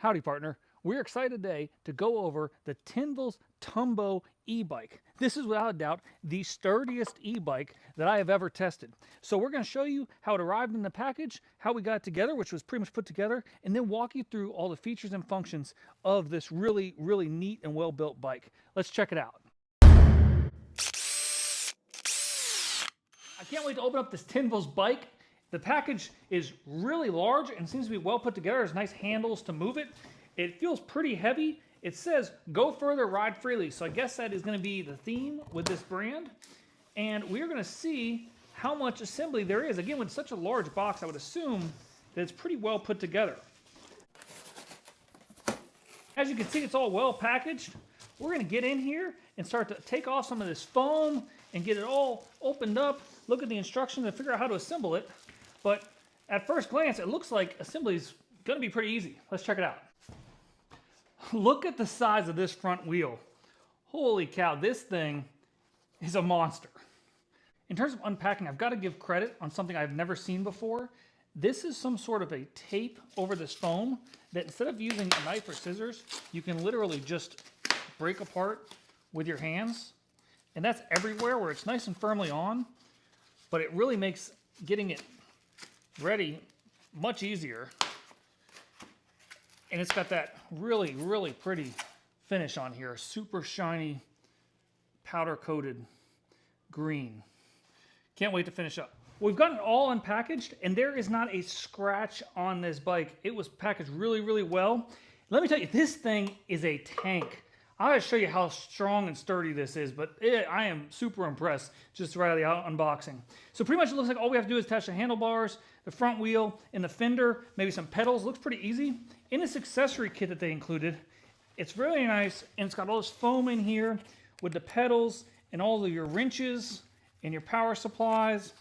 Howdy, partner. We're excited today to go over the Tenvels Tumbo E-Bike. This is without a doubt the sturdiest e-bike that I have ever tested. So we're going to show you how it arrived in the package, how we got it together, which was pretty much put together, and then walk you through all the features and functions of this really neat and well-built bike. Let's check it out. I can't wait to open up this Tenvels bike. The package is really large and seems to be well put together. There's nice handles to move it. It feels pretty heavy. It says, go further, ride freely. So I guess that is going to be the theme with this brand. And we're going to see how much assembly there is. Again, with such a large box, I would assume that it's pretty well put together. As you can see, it's all well packaged. We're going to get in here and start to take off some of this foam and get it all opened up, look at the instructions and figure out how to assemble it. But at first glance, it looks like assembly is going to be pretty easy. Let's check it out. Look at the size of this front wheel. Holy cow, this thing is a monster. In terms of unpacking, I've got to give credit on something I've never seen before. This is some sort of a tape over this foam that instead of using a knife or scissors, you can literally just break apart with your hands. And that's everywhere where it's nice and firmly on, but it really makes getting it ready much easier. And it's got that really pretty finish on here. Super shiny, powder coated green. Can't wait to finish up. We've got it all unpackaged and there is not a scratch on this bike. It was packaged really well. Let me tell you, this thing is a tank. I'll just show you how strong and sturdy this is, but I am super impressed just right out of the unboxing. So pretty much it looks like all we have to do is attach the handlebars, the front wheel, and the fender, maybe some pedals. Looks pretty easy. In this accessory kit that they included, it's really nice, and it's got all this foam in here with the pedals and all of your wrenches and your power supplies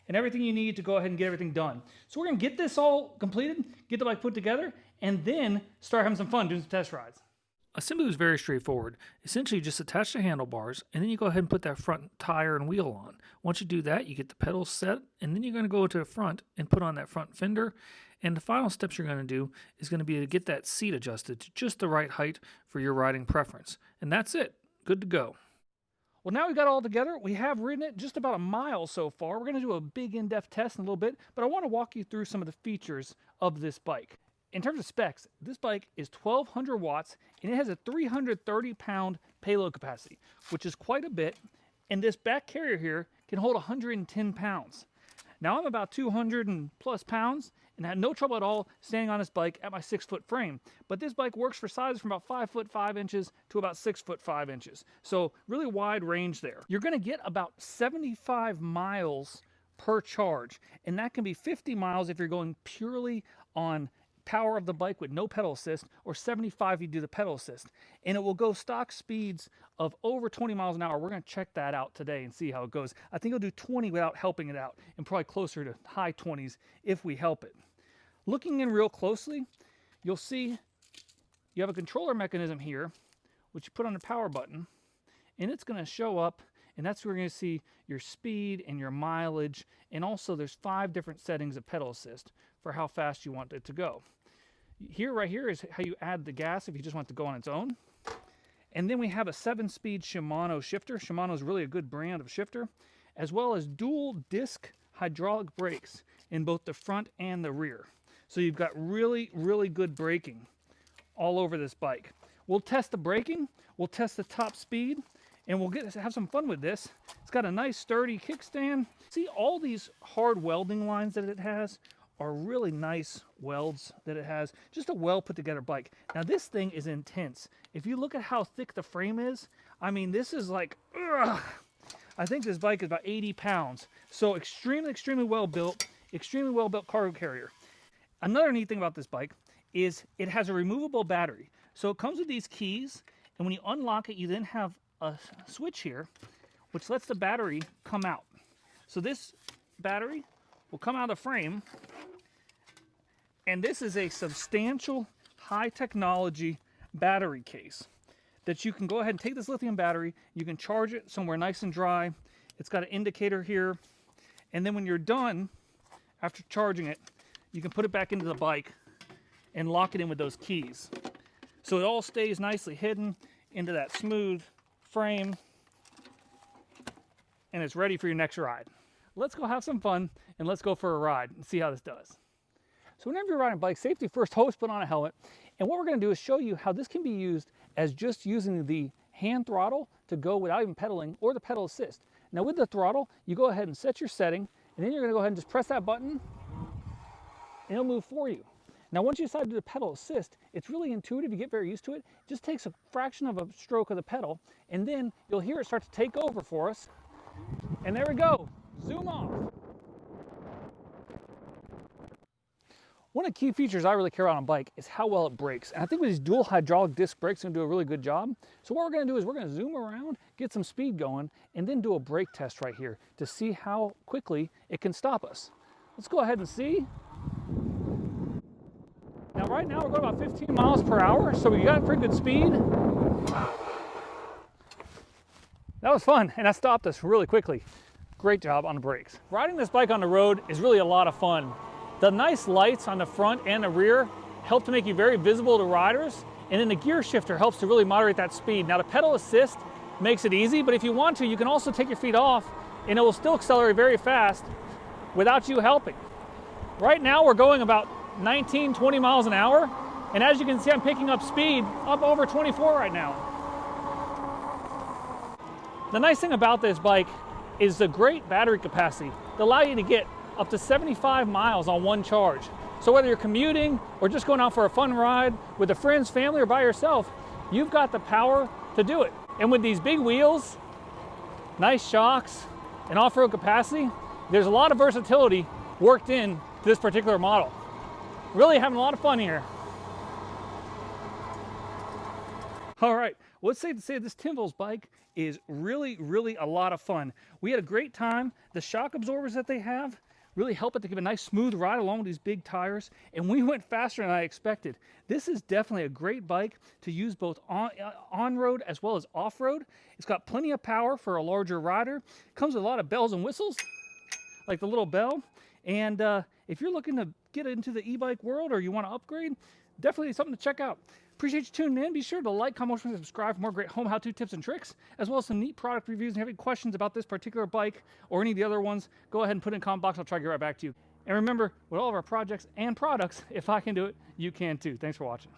and everything you need to go ahead and get everything done. So we're going to get this all completed, get the bike put together, and then start having some fun doing some test rides. Assembly was very straightforward. Essentially, you just attach the handlebars, and then you go ahead and put that front tire and wheel on. Once you do that, you get the pedals set, and then you're going to go to the front and put on that front fender. And the final steps you're going to do is going to be to get that seat adjusted to just the right height for your riding preference. And that's it. Good to go. Well, now we got it all together. We have ridden it just about a mile so far. We're going to do a big in-depth test in a little bit, but I want to walk you through some of the features of this bike. In terms of specs, this bike is 1,200 watts and it has a 330-pound payload capacity, which is quite a bit. And this back carrier here can hold 110 pounds. Now I'm about 200 and plus pounds and had no trouble at all standing on this bike at my 6-foot frame. But this bike works for sizes from about 5'5" to about 6'5". So really wide range there. You're going to get about 75 miles per charge, and that can be 50 miles if you're going purely on power of the bike with no pedal assist, or 75 if you do the pedal assist. And it will go stock speeds of over 20 miles an hour. We're going to check that out today and see how it goes. I think it'll do 20 without helping it out, and probably closer to high 20s if we help it. Looking in real closely, you'll see you have a controller mechanism here, which you put on the power button, and it's going to show up, and that's where you're going to see your speed and your mileage, and also there's 5 different settings of pedal assist for how fast you want it to go. Right here is how you add the gas if you just want it to go on its own. And then we have a 7-speed Shimano shifter. Shimano is really a good brand of shifter, as well as dual disc hydraulic brakes in both the front and the rear. So you've got really good braking all over this bike. We'll test the braking, we'll test the top speed, and we'll have some fun with this. It's got a nice sturdy kickstand. See, all these hard welding lines that it has are really nice welds that it has. Just a well put together bike. Now this thing is intense. If you look at how thick the frame is, I mean, this is like, ugh. I think this bike is about 80 pounds. So extremely well built cargo carrier. Another neat thing about this bike is it has a removable battery. So it comes with these keys, and when you unlock it, you then have a switch here, which lets the battery come out. So this battery will come out of the frame, and this is a substantial high technology battery case that you can go ahead and take this lithium battery, you can charge it somewhere nice and dry. It's got an indicator here, and then when you're done after charging it, you can put it back into the bike and lock it in with those keys. So it all stays nicely hidden into that smooth frame, and it's ready for your next ride. Let's go have some fun and let's go for a ride and see how this does. So whenever you're riding a bike, safety first, always put on a helmet. And what we're going to do is show you how this can be used as just using the hand throttle to go without even pedaling, or the pedal assist. Now with the throttle, you go ahead and set your setting, and then you're going to go ahead and just press that button, and it'll move for you. Now once you decide to do the pedal assist, it's really intuitive. You get very used to it. It just takes a fraction of a stroke of the pedal, and then you'll hear it start to take over for us. And there we go. Zoom off. One of the key features I really care about on a bike is how well it brakes. And I think with these dual hydraulic disc brakes, it's going to do a really good job. So what we're going to do is we're going to zoom around, get some speed going, and then do a brake test right here to see how quickly it can stop us. Let's go ahead and see. Now right now we're going about 15 miles per hour, so we got pretty good speed. That was fun, and that stopped us really quickly. Great job on the brakes. Riding this bike on the road is really a lot of fun. The nice lights on the front and the rear help to make you very visible to riders, and then the gear shifter helps to really moderate that speed. Now the pedal assist makes it easy, but if you want to, you can also take your feet off and it will still accelerate very fast without you helping. Right now we're going about 19, 20 miles an hour, and as you can see, I'm picking up speed up over 24 right now. The nice thing about this bike is the great battery capacity. They allow you to get up to 75 miles on one charge. So whether you're commuting or just going out for a fun ride with a friends, family, or by yourself, you've got the power to do it. And with these big wheels, nice shocks, and off-road capacity, there's a lot of versatility worked in to this particular model. Really having a lot of fun here. All right, well, it's safe to say this Tenvels bike is really, really a lot of fun. We had a great time. The shock absorbers that they have really help it to give a nice smooth ride along with these big tires, and we went faster than I expected. This is definitely a great bike to use both on-road as well as off-road. It's got plenty of power for a larger rider. It comes with a lot of bells and whistles, like the little bell. And if you're looking to get into the e-bike world or you want to upgrade, definitely something to check out. Appreciate you tuning in. Be sure to like, comment, and subscribe for more great home how-to tips and tricks, as well as some neat product reviews. And if you have any questions about this particular bike or any of the other ones, go ahead and put it in the comment box. I'll try to get right back to you. And remember, with all of our projects and products, if I can do it, you can too. Thanks for watching.